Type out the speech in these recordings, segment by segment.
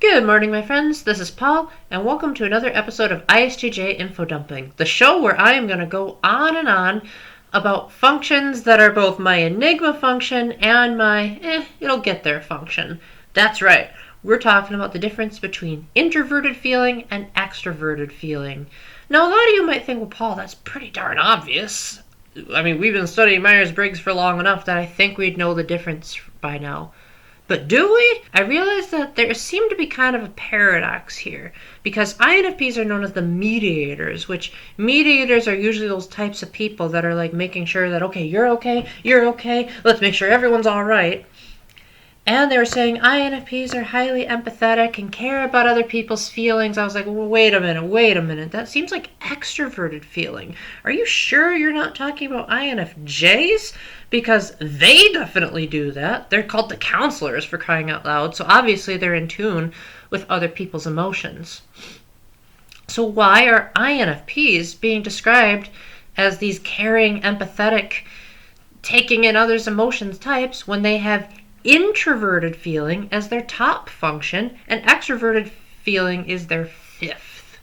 Good morning, my friends. This is Paul, and welcome to another episode of ISTJ Info Dumping, the show where I am going to go on and on about functions that are both my Enigma function and my it'll get there function. That's right. We're talking about the difference between introverted feeling and extroverted feeling. Now, a lot of you might think, well, Paul, that's pretty darn obvious. I mean, we've been studying Myers-Briggs for long enough that I think we'd know the difference by now. But do we? I realize that there seemed to be kind of a paradox here, because INFPs are known as the mediators, which mediators are usually those types of people that are like making sure that, okay, you're okay, let's make sure everyone's all right. And they were saying INFPs are highly empathetic and care about other people's feelings. I was like, well, wait a minute. That seems like extroverted feeling. Are you sure you're not talking about INFJs? Because they definitely do that. They're called the counselors, for crying out loud. So obviously they're in tune with other people's emotions. So why are INFPs being described as these caring, empathetic, taking in others' emotions types when they have introverted feeling as their top function and extroverted feeling is their fifth?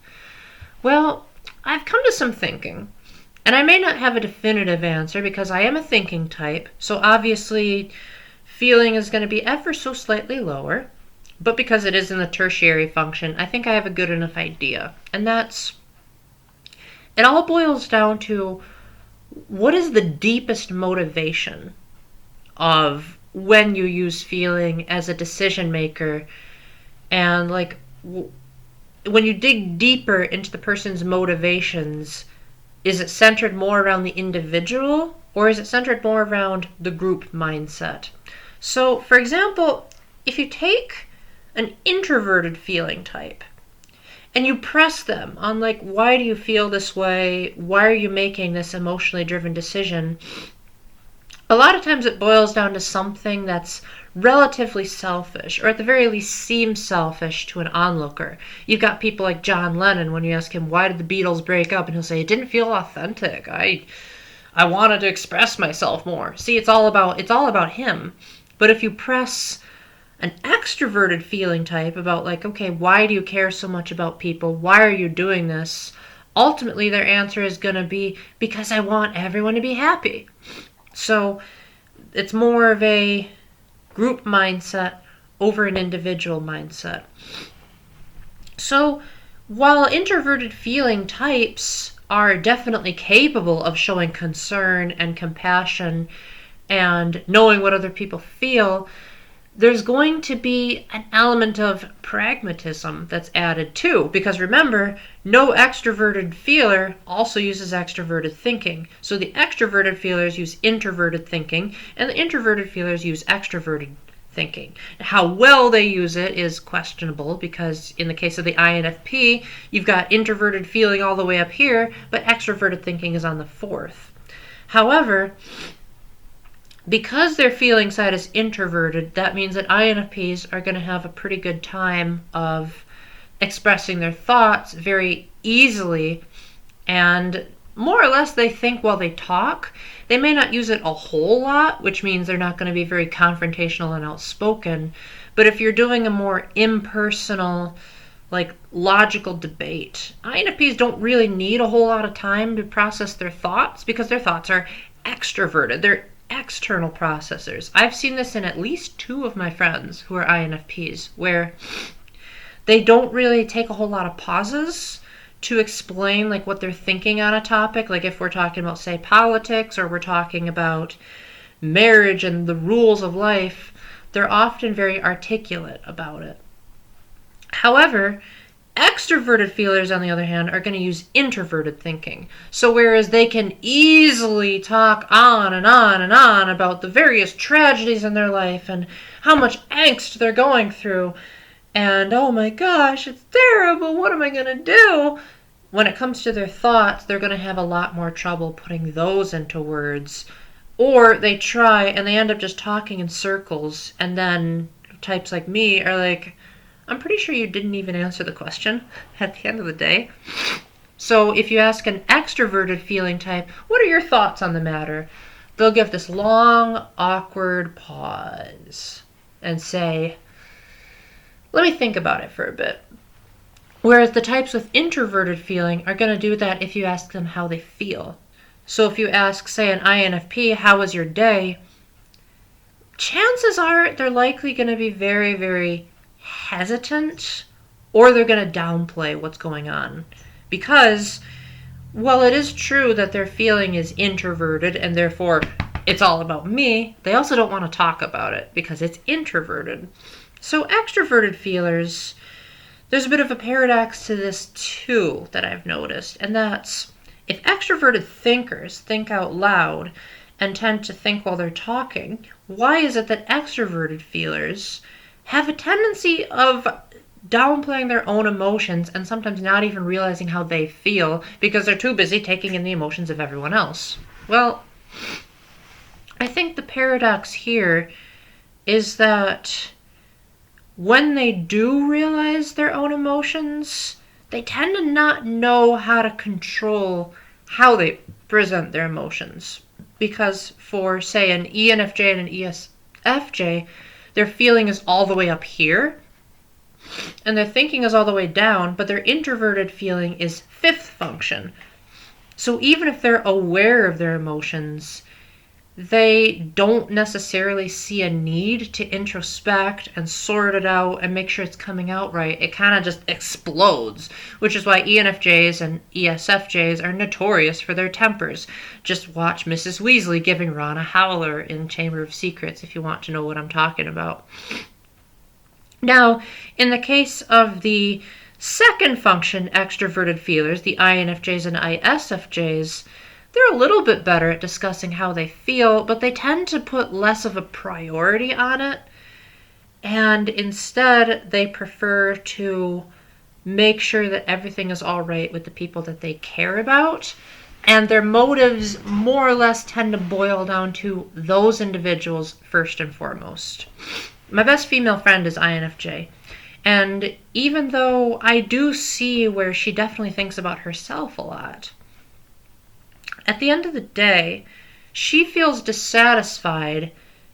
Well, I've come to some thinking, and I may not have a definitive answer because I am a thinking type, so obviously feeling is going to be ever so slightly lower, but because it is in the tertiary function, I think I have a good enough idea. And that's, it all boils down to what is the deepest motivation of when you use feeling as a decision maker, and like when you dig deeper into the person's motivations, is it centered more around the individual or is it centered more around the group mindset? So, for example, if you take an introverted feeling type and you press them on like, why do you feel this way? Why are you making this emotionally driven decision? A lot of times it boils down to something that's relatively selfish, or at the very least seems selfish to an onlooker. You've got people like John Lennon, when you ask him, why did the Beatles break up? And he'll say, it didn't feel authentic. I wanted to express myself more. See, it's all about him. But if you press an extroverted feeling type about like, okay, why do you care so much about people? Why are you doing this? Ultimately, their answer is going to be, because I want everyone to be happy. So it's more of a group mindset over an individual mindset. So while introverted feeling types are definitely capable of showing concern and compassion and knowing what other people feel, there's going to be an element of pragmatism that's added too. Because remember, no extroverted feeler also uses extroverted thinking. So the extroverted feelers use introverted thinking, and the introverted feelers use extroverted thinking. How well they use it is questionable, because in the case of the INFP, you've got introverted feeling all the way up here, but extroverted thinking is on the fourth. However, because their feeling side is introverted, that means that INFPs are going to have a pretty good time of expressing their thoughts very easily, and more or less they think while they talk. They may not use it a whole lot, which means they're not going to be very confrontational and outspoken. But if you're doing a more impersonal, like logical debate, INFPs don't really need a whole lot of time to process their thoughts because their thoughts are extroverted. They're external processors. I've seen this in at least two of my friends who are INFPs, where they don't really take a whole lot of pauses to explain like what they're thinking on a topic. Like if we're talking about, say, politics, or we're talking about marriage and the rules of life, they're often very articulate about it. However, extroverted feelers, on the other hand, are going to use introverted thinking. So whereas they can easily talk on and on and on about the various tragedies in their life and how much angst they're going through, and oh my gosh, it's terrible, what am I going to do? When it comes to their thoughts, they're going to have a lot more trouble putting those into words. Or they try and they end up just talking in circles, and then types like me are like, I'm pretty sure you didn't even answer the question at the end of the day. So if you ask an extroverted feeling type, what are your thoughts on the matter? They'll give this long, awkward pause and say, Let me think about it for a bit. Whereas the types with introverted feeling are going to do that if you ask them how they feel. So if you ask, say, an INFP, how was your day? Chances are they're likely going to be very, very hesitant, or they're going to downplay what's going on. Because, while it is true that their feeling is introverted and therefore it's all about me, they also don't want to talk about it because it's introverted. So extroverted feelers, there's a bit of a paradox to this too that I've noticed, and that's if extroverted thinkers think out loud and tend to think while they're talking, why is it that extroverted feelers have a tendency of downplaying their own emotions and sometimes not even realizing how they feel because they're too busy taking in the emotions of everyone else? Well, I think the paradox here is that when they do realize their own emotions, they tend to not know how to control how they present their emotions. Because for, say, an ENFJ and an ESFJ, their feeling is all the way up here, and their thinking is all the way down, but their introverted feeling is fifth function. So even if they're aware of their emotions, they don't necessarily see a need to introspect and sort it out and make sure it's coming out right. It kind of just explodes, which is why ENFJs and ESFJs are notorious for their tempers. Just watch Mrs. Weasley giving Ron a howler in Chamber of Secrets if you want to know what I'm talking about. Now, in the case of the second function extroverted feelers, the INFJs and ISFJs, they're a little bit better at discussing how they feel, but they tend to put less of a priority on it. And instead, they prefer to make sure that everything is all right with the people that they care about. And their motives more or less tend to boil down to those individuals first and foremost. My best female friend is INFJ. And even though I do see where she definitely thinks about herself a lot, at the end of the day, she feels dissatisfied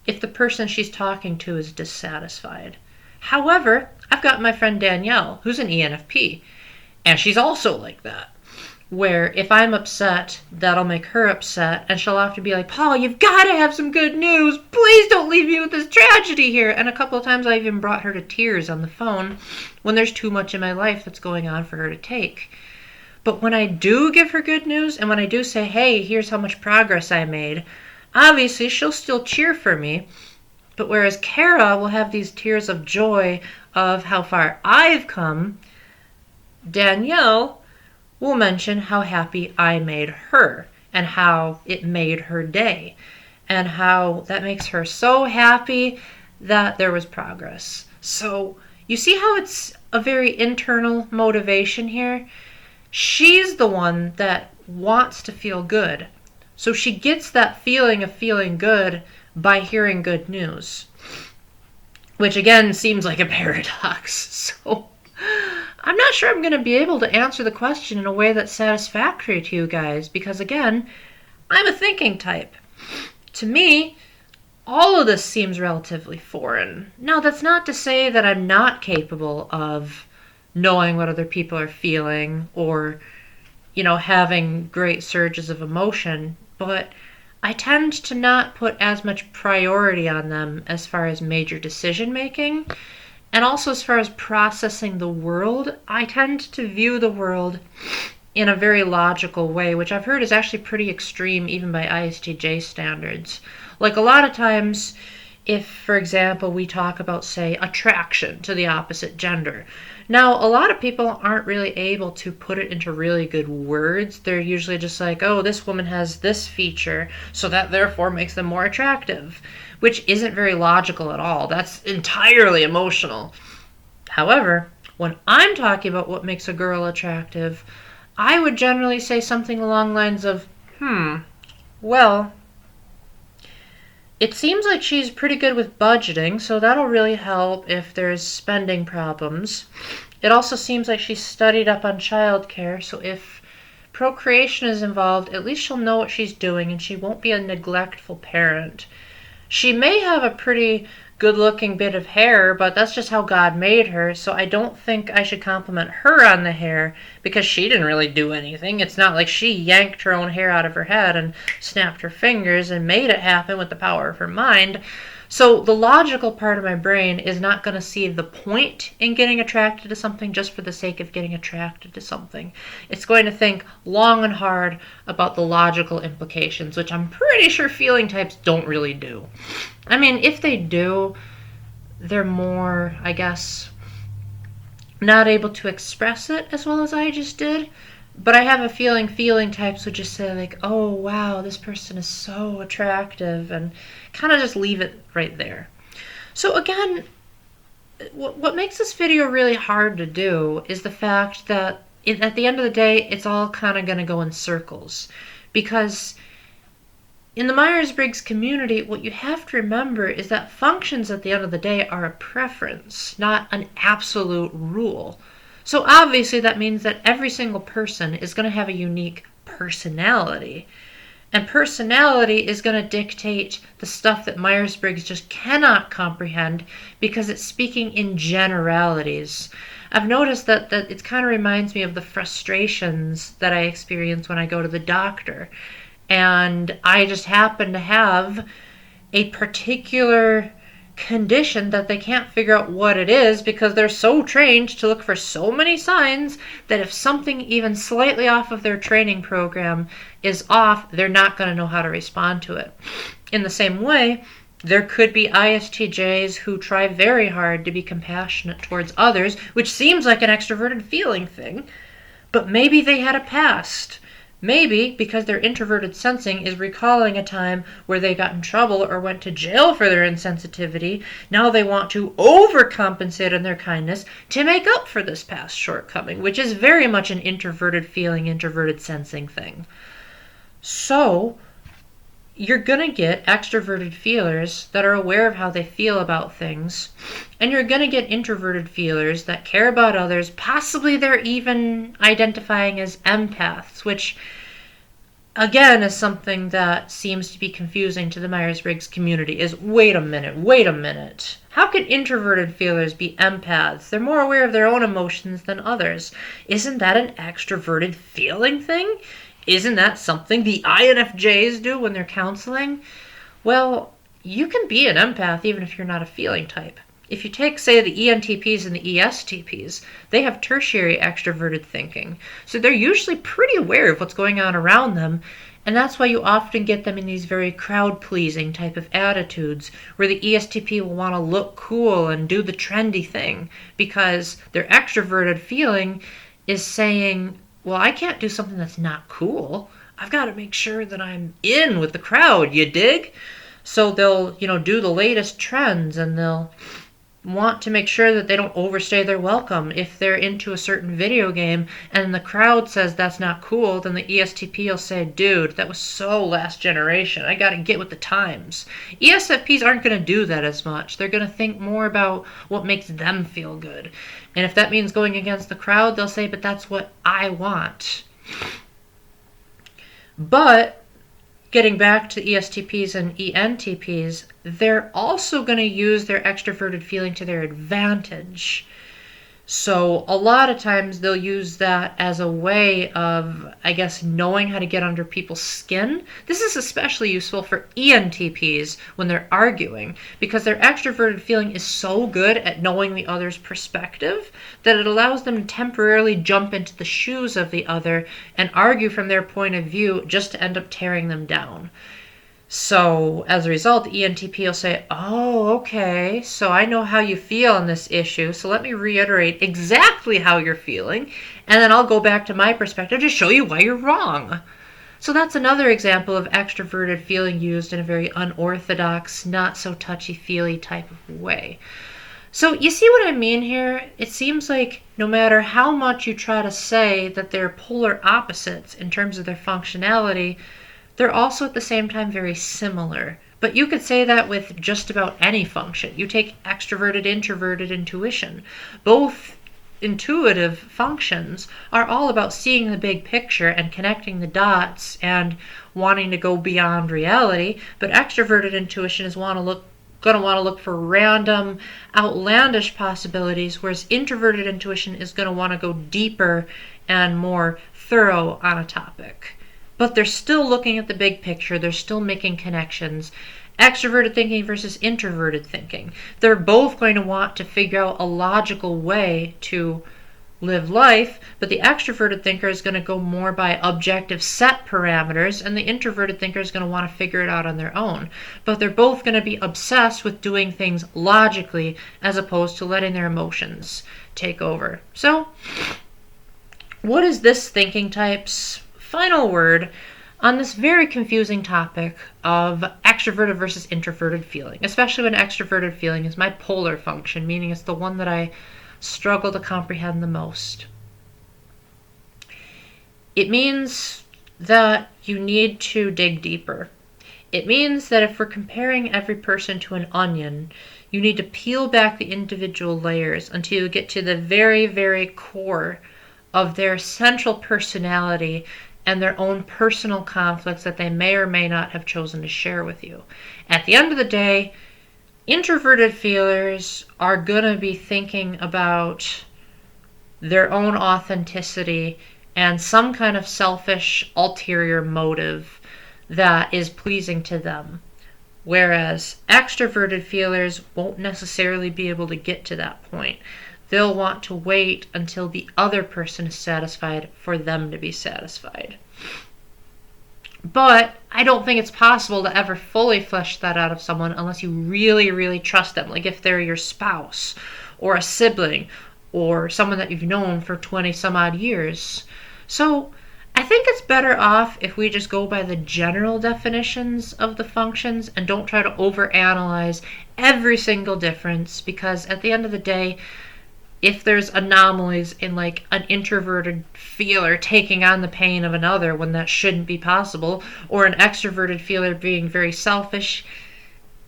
if the person she's talking to is dissatisfied. However, I've got my friend Danielle, who's an ENFP, and she's also like that, where if I'm upset, that'll make her upset, and she'll have to be like, Paul, you've got to have some good news. Please don't leave me with this tragedy here. And a couple of times I even brought her to tears on the phone when there's too much in my life that's going on for her to take. But when I do give her good news, and when I do say, hey, here's how much progress I made, obviously she'll still cheer for me. But whereas Kara will have these tears of joy of how far I've come, Danielle will mention how happy I made her and how it made her day and how that makes her so happy that there was progress. So you see how it's a very internal motivation here? She's the one that wants to feel good. So she gets that feeling of feeling good by hearing good news. Which again seems like a paradox. So I'm not sure I'm going to be able to answer the question in a way that's satisfactory to you guys. Because again, I'm a thinking type. To me, all of this seems relatively foreign. Now that's not to say that I'm not capable of knowing what other people are feeling or, having great surges of emotion, but I tend to not put as much priority on them as far as major decision making. And also as far as processing the world, I tend to view the world in a very logical way, which I've heard is actually pretty extreme even by ISTJ standards. Like a lot of times, if, for example, we talk about, say, attraction to the opposite gender. Now, a lot of people aren't really able to put it into really good words. They're usually just like, oh, this woman has this feature, so that therefore makes them more attractive, which isn't very logical at all. That's entirely emotional. However, when I'm talking about what makes a girl attractive, I would generally say something along the lines of, well, it seems like she's pretty good with budgeting, so that'll really help if there's spending problems. It also seems like she's studied up on childcare, so if procreation is involved, at least she'll know what she's doing and she won't be a neglectful parent. She may have a pretty good-looking bit of hair, but that's just how God made her, so I don't think I should compliment her on the hair because she didn't really do anything. It's not like she yanked her own hair out of her head and snapped her fingers and made it happen with the power of her mind. So the logical part of my brain is not going to see the point in getting attracted to something just for the sake of getting attracted to something. It's going to think long and hard about the logical implications, which I'm pretty sure feeling types don't really do. I mean, if they do, they're more, I guess, not able to express it as well as I just did. But I have a feeling types would just say like, oh wow, this person is so attractive, and kind of just leave it right there. So again, what makes this video really hard to do is the fact that at the end of the day, it's all kind of going to go in circles. Because in the Myers-Briggs community, what you have to remember is that functions at the end of the day are a preference, not an absolute rule. So obviously that means that every single person is going to have a unique personality. And personality is going to dictate the stuff that Myers-Briggs just cannot comprehend because it's speaking in generalities. I've noticed that it kind of reminds me of the frustrations that I experience when I go to the doctor. And I just happen to have a particular condition that they can't figure out what it is because they're so trained to look for so many signs that if something even slightly off of their training program is off, they're not going to know how to respond to it. In the same way, there could be ISTJs who try very hard to be compassionate towards others, which seems like an extroverted feeling thing, but maybe they had a past. Maybe because their introverted sensing is recalling a time where they got in trouble or went to jail for their insensitivity. Now they want to overcompensate in their kindness to make up for this past shortcoming, which is very much an introverted feeling, introverted sensing thing. So you're going to get extroverted feelers that are aware of how they feel about things, and you're going to get introverted feelers that care about others. Possibly they're even identifying as empaths, which again is something that seems to be confusing to the Myers-Briggs community. Is wait a minute. How can introverted feelers be empaths? They're more aware of their own emotions than others. Isn't that an extroverted feeling thing? Isn't that something the INFJs do when they're counseling? Well, you can be an empath even if you're not a feeling type. If you take, say, the ENTPs and the ESTPs, they have tertiary extroverted thinking. So they're usually pretty aware of what's going on around them, and that's why you often get them in these very crowd-pleasing type of attitudes, where the ESTP will want to look cool and do the trendy thing, because their extroverted feeling is saying, well, I can't do something that's not cool. I've got to make sure that I'm in with the crowd, you dig? So they'll, do the latest trends, and they'll want to make sure that they don't overstay their welcome. If they're into a certain video game and the crowd says that's not cool, then the ESTP will say, dude, that was so last generation. I got to get with the times. ESFPs aren't going to do that as much. They're going to think more about what makes them feel good. And if that means going against the crowd, they'll say, but that's what I want. But getting back to ESTPs and ENTPs, they're also going to use their extroverted feeling to their advantage. So a lot of times they'll use that as a way of, I guess, knowing how to get under people's skin. This is especially useful for ENTPs when they're arguing, because their extroverted feeling is so good at knowing the other's perspective that it allows them to temporarily jump into the shoes of the other and argue from their point of view just to end up tearing them down. So as a result, the ENTP will say, oh, okay, so I know how you feel on this issue, so let me reiterate exactly how you're feeling, and then I'll go back to my perspective to show you why you're wrong. So that's another example of extroverted feeling used in a very unorthodox, not so touchy-feely type of way. So you see what I mean here? It seems like no matter how much you try to say that they're polar opposites in terms of their functionality, they're also at the same time very similar. But you could say that with just about any function. You take extroverted, introverted, intuition. Both intuitive functions are all about seeing the big picture and connecting the dots and wanting to go beyond reality. But extroverted intuition is want to look going to want to look for random, outlandish possibilities, whereas introverted intuition is going to want to go deeper and more thorough on a topic. But they're still looking at the big picture. They're still making connections. Extroverted thinking versus introverted thinking. They're both going to want to figure out a logical way to live life, but the extroverted thinker is going to go more by objective set parameters, and the introverted thinker is going to want to figure it out on their own. But they're both going to be obsessed with doing things logically as opposed to letting their emotions take over. So, what is this thinking type's final word on this very confusing topic of extroverted versus introverted feeling, especially when extroverted feeling is my polar function, meaning it's the one that I struggle to comprehend the most? It means that you need to dig deeper. It means that if we're comparing every person to an onion, you need to peel back the individual layers until you get to the very, very core of their central personality and their own personal conflicts that they may or may not have chosen to share with you. At the end of the day, introverted feelers are going to be thinking about their own authenticity and some kind of selfish ulterior motive that is pleasing to them. Whereas extroverted feelers won't necessarily be able to get to that point. They'll want to wait until the other person is satisfied for them to be satisfied. But I don't think it's possible to ever fully flesh that out of someone unless you really, really trust them. Like if they're your spouse or a sibling or someone that you've known for 20 some odd years. So I think it's better off if we just go by the general definitions of the functions and don't try to overanalyze every single difference, because at the end of the day, if there's anomalies in like an introverted feeler taking on the pain of another when that shouldn't be possible, or an extroverted feeler being very selfish,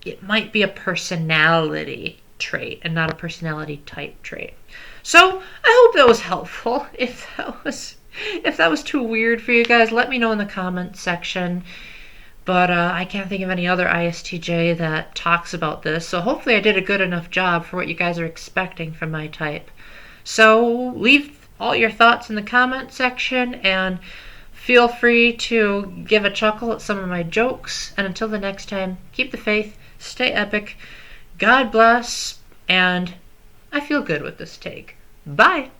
it might be a personality trait and not a personality type trait. So I hope that was helpful. If that was too weird for you guys, let me know in the comment section. But I can't think of any other ISTJ that talks about this. So hopefully I did a good enough job for what you guys are expecting from my type. So leave all your thoughts in the comment section and feel free to give a chuckle at some of my jokes. And until the next time, keep the faith, stay epic, God bless, and I feel good with this take. Bye!